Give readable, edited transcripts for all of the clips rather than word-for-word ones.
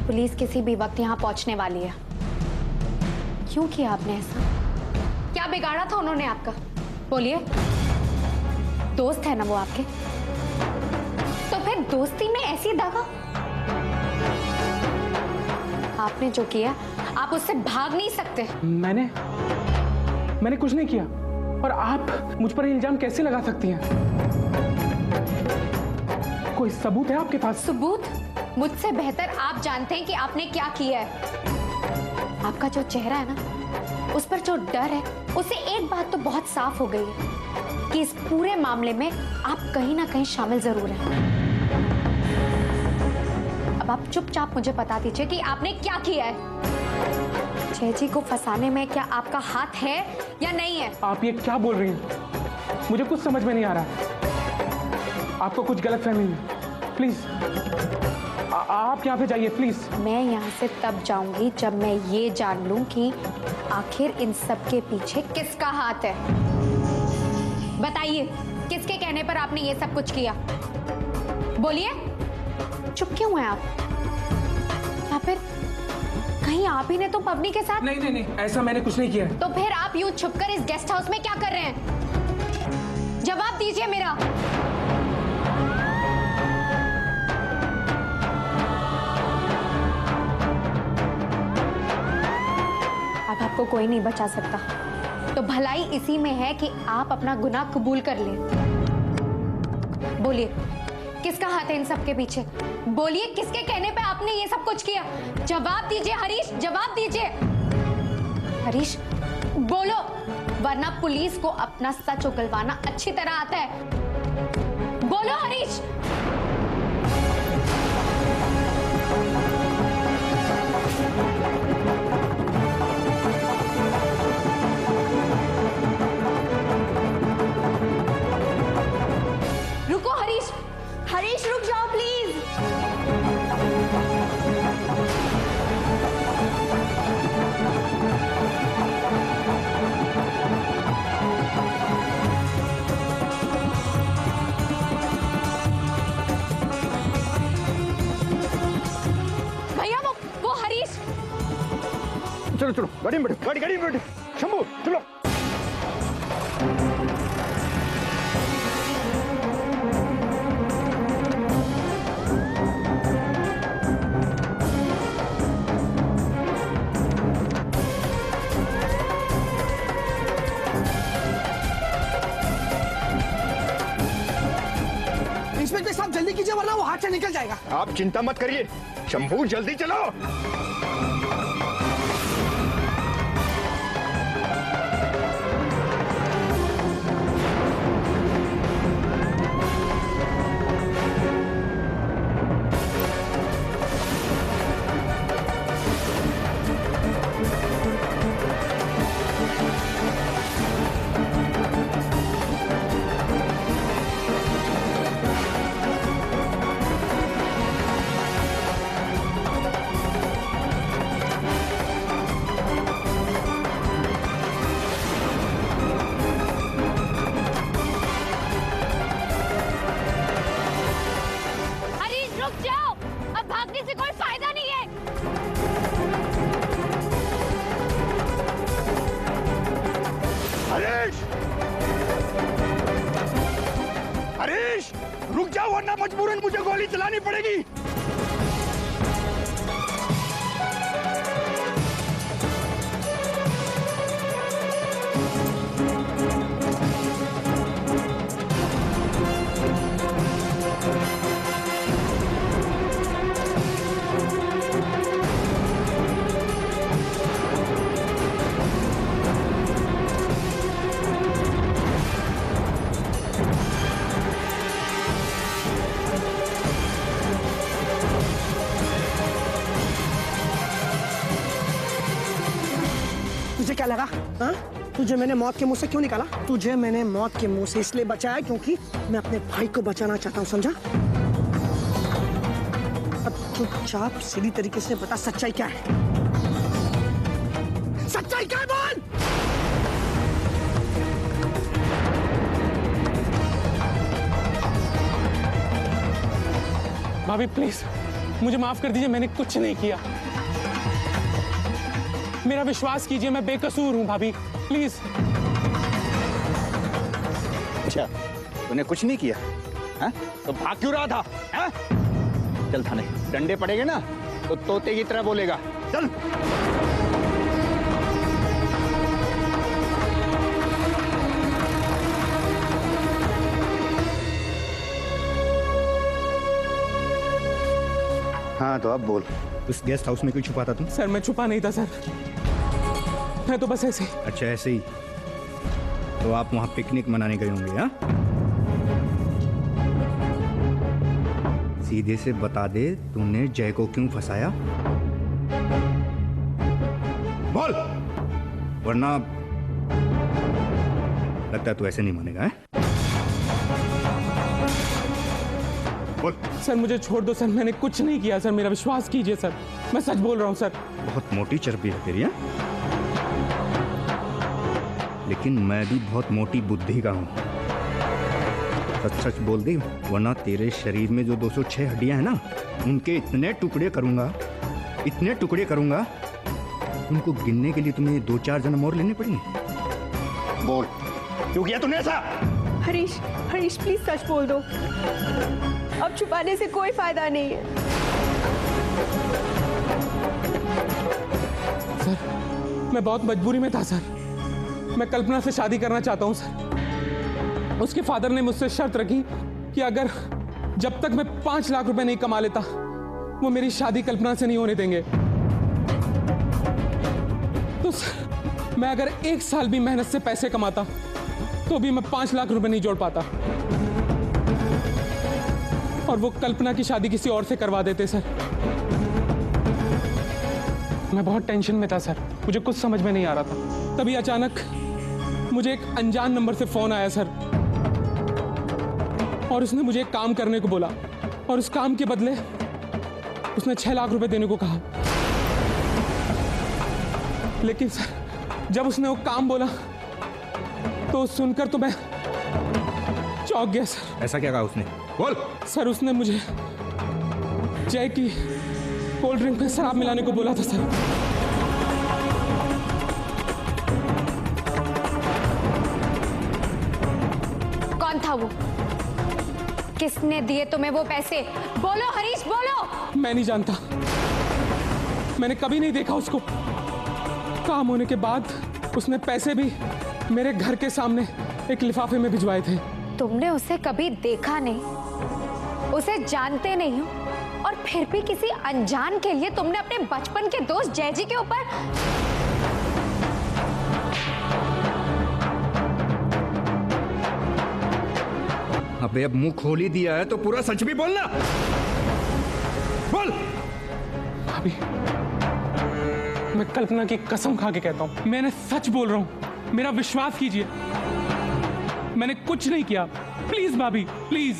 Police किसी भी वक्त यहाँ पहुंचने वाली है। क्यों किया आपने ऐसा? क्या बिगाड़ा था उन्होंने आपका? बोलिए। दोस्त है ना वो आपके, तो फिर दोस्ती में ऐसी दगा? आपने जो किया आप उससे भाग नहीं सकते। मैंने कुछ नहीं किया, और आप मुझ पर इल्जाम कैसे लगा सकती हैं? कोई सबूत है आपके पास? सबूत? मुझसे बेहतर आप जानते हैं कि आपने क्या किया है। आपका जो चेहरा है ना, उस पर जो डर है, उससे एक बात तो बहुत साफ हो गई है कि इस पूरे मामले में आप कहीं ना कहीं शामिल जरूर हैं। अब आप चुपचाप मुझे बता दीजिए कि आपने क्या किया है। जय जी को फंसाने में क्या आपका हाथ है या नहीं है? आप ये क्या बोल रही हैं? मुझे कुछ समझ में नहीं आ रहा। आपको कुछ गलतफहमी है। प्लीज आप यहाँ पे जाइए प्लीज। मैं यहाँ से तब जाऊंगी जब मैं ये जान लूं कि आखिर इन सब के पीछे किसका हाथ है। बताइए, किसके कहने पर आपने ये सब कुछ किया? बोलिए। चुप क्यों हैं आप? या फिर कहीं आप ही ने तो पवनी के साथ? नहीं, ऐसा मैंने कुछ नहीं किया। तो फिर आप यूं छुपकर इस गेस्ट हाउस में क्या कर रहे हैं? जवाब दीजिए मेरा। अब आपको कोई नहीं बचा सकता, तो भलाई इसी में है कि आप अपना गुनाह कबूल कर लें। बोलिए, किसका हाथ है इन सब के पीछे? बोलिए, किसके कहने पे आपने ये सब कुछ किया? जवाब दीजिए हरीश, जवाब दीजिए। हरीश बोलो, वरना पुलिस को अपना सच उगलवाना अच्छी तरह आता है। बोलो हरीश। रुको हरीश, हरीश रुक जाओ प्लीज। भैया वो हरीश। चलो गाड़ी में बैठो, गाड़ी में बैठो। शंभू चलो। इंस्पेक्टर साहब जल्दी कीजिए वरना वो हाथ से निकल जाएगा। आप चिंता मत करिए, शंभू जल्दी चलो। हरीश रुक जाओ वरना मजबूरन मुझे गोली चलानी पड़ेगी। तुझे क्या लगा? हाँ? तुझे मैंने मौत के मुंह से क्यों निकाला? तुझे मैंने मौत के मुंह से इसलिए बचाया क्योंकि मैं अपने भाई को बचाना चाहता हूँ, समझा? अब चुपचाप सीधी तरीके से बता सच्चाई क्या है? सच्चाई क्या है बोल? भाभी प्लीज मुझे माफ कर दीजिए, मैंने कुछ नहीं किया। मेरा विश्वास कीजिए, मैं बेकसूर हूँ भाभी, प्लीज। अच्छा, तूने कुछ नहीं किया? हाँ? तो भाग क्यों रहा था? हाँ? चल थाने, डंडे पड़ेंगे ना तो तोते की तरह बोलेगा। चल। हाँ तो अब बोल, उस गेस्ट हाउस में क्यों छुपा था तुम? सर मैं छुपा नहीं था सर, मैं तो बस ऐसे ही। अच्छा ऐसे ही? तो आप वहां पिकनिक मनाने गए होंगे? हाँ, सीधे से बता दे, तूने जय को क्यों फंसाया? बोल, वरना लगता है तू ऐसे नहीं मानेगा। है? बोल। सर मुझे छोड़ दो सर, मैंने कुछ नहीं किया सर, मेरा विश्वास कीजिए सर, मैं सच बोल रहा हूँ सर। बहुत मोटी चर्बी है तेरी। लेकिन मैं भी बहुत मोटी बुद्धि का हूँ। सच सच बोल दी, वरना तेरे शरीर में जो 206 हड्डियां हैं ना, उनके इतने टुकड़े करूंगा, इतने टुकड़े करूंगा, उनको गिनने के लिए तुम्हें 2-4 जन्म और लेने पड़ेंगे। बोल, क्यों किया तूने ऐसा? हरीश, हरीश प्लीज सच बोल दो, अब छुपाने से कोई फायदा नहीं है। सर मैं बहुत मजबूरी में था सर, मैं कल्पना से शादी करना चाहता हूँ सर। उसके फादर ने मुझसे शर्त रखी कि अगर जब तक मैं 5 लाख रुपए नहीं कमा लेता, वो मेरी शादी कल्पना से नहीं होने देंगे। तो सर मैं अगर 1 साल भी मेहनत से पैसे कमाता तो भी मैं 5 लाख रुपए नहीं जोड़ पाता, और वो कल्पना की शादी किसी और से करवा देते सर। मैं बहुत टेंशन में था सर, मुझे कुछ समझ में नहीं आ रहा था। तभी अचानक मुझे एक अनजान नंबर से फोन आया सर, और उसने मुझे एक काम करने को बोला, और उस काम के बदले उसने 6 लाख रुपए देने को कहा। लेकिन सर जब उसने वो काम बोला तो सुनकर तो मैं चौंक गया सर। ऐसा क्या कहा उसने? बोल। सर उसने मुझे जय की कोल्ड ड्रिंक में शराब मिलाने को बोला था सर। कौन था वो? किसने दिए तुम्हें वो पैसे? बोलो हरीश बोलो। मैं नहीं जानता, मैंने कभी नहीं देखा उसको। काम होने के बाद उसने पैसे भी मेरे घर के सामने एक लिफाफे में भिजवाए थे। तुमने उसे कभी देखा नहीं, उसे जानते नहीं हो, और फिर भी किसी अनजान के लिए तुमने अपने बचपन के दोस्त जयजी के ऊपर। अबे अब मुंह खोल ही दिया है तो पूरा सच भी बोलना। बोल। अभी मैं कल्पना की कसम खा के कहता हूं, मैंने सच बोल रहा हूं, मेरा विश्वास कीजिए, मैंने कुछ नहीं किया। प्लीज भाभी प्लीज।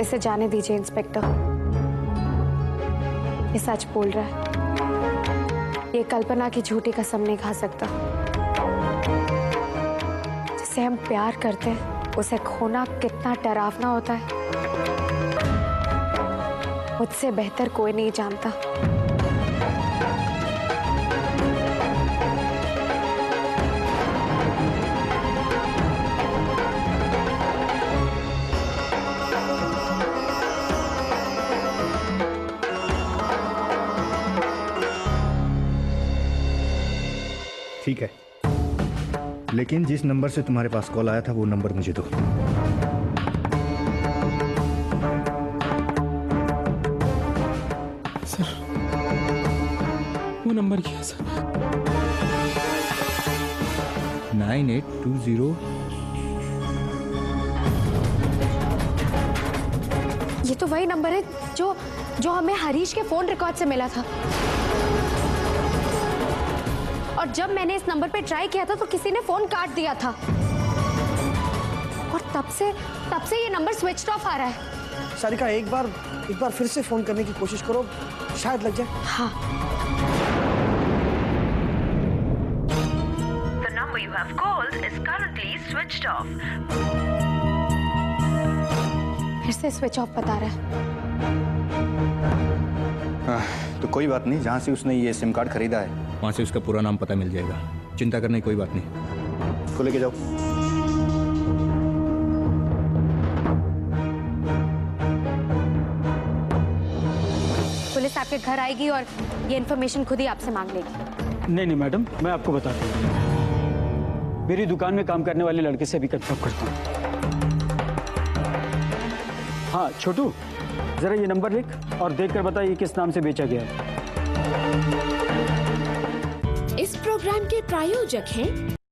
इसे जाने दीजिए इंस्पेक्टर, ये सच बोल रहा है। ये कल्पना की झूठी कसम नहीं खा सकता। जिसे हम प्यार करते हैं उसे खोना कितना डरावना होता है, मुझसे बेहतर कोई नहीं जानता। ठीक है, लेकिन जिस नंबर से तुम्हारे पास कॉल आया था वो नंबर मुझे दो। सर वो नंबर क्या है सर? 9820। ये तो वही नंबर है जो हमें हरीश के फोन रिकॉर्ड से मिला था। और जब मैंने इस नंबर पे ट्राई किया था तो किसी ने फोन काट दिया था, और तब से ये नंबर स्विच्ड ऑफ आ रहा है। सारिका एक बार फिर से फोन करने की कोशिश करो, शायद लग जाए। हाँ। The number you have called is currently switched off. फिर से स्विच ऑफ बता रहा है। तो कोई बात नहीं, जहाँ से उसने ये सिम कार्ड खरीदा है वहाँ से उसका पूरा नाम पता मिल जाएगा। चिंता करने की कोई बात नहीं। उसको लेके जाओ। पुलिस आपके घर आएगी और ये इन्फॉर्मेशन खुद ही आपसे मांग लेगी। नहीं मैडम, मैं आपको बताता हूँ। मेरी दुकान में काम करने वाले लड़के से अभी कंफर्म करता हूँ। हाँ छोटू, जरा ये नंबर लिख और देखकर बता ये किस नाम से बेचा गया है। इस प्रोग्राम के प्रायोजक हैं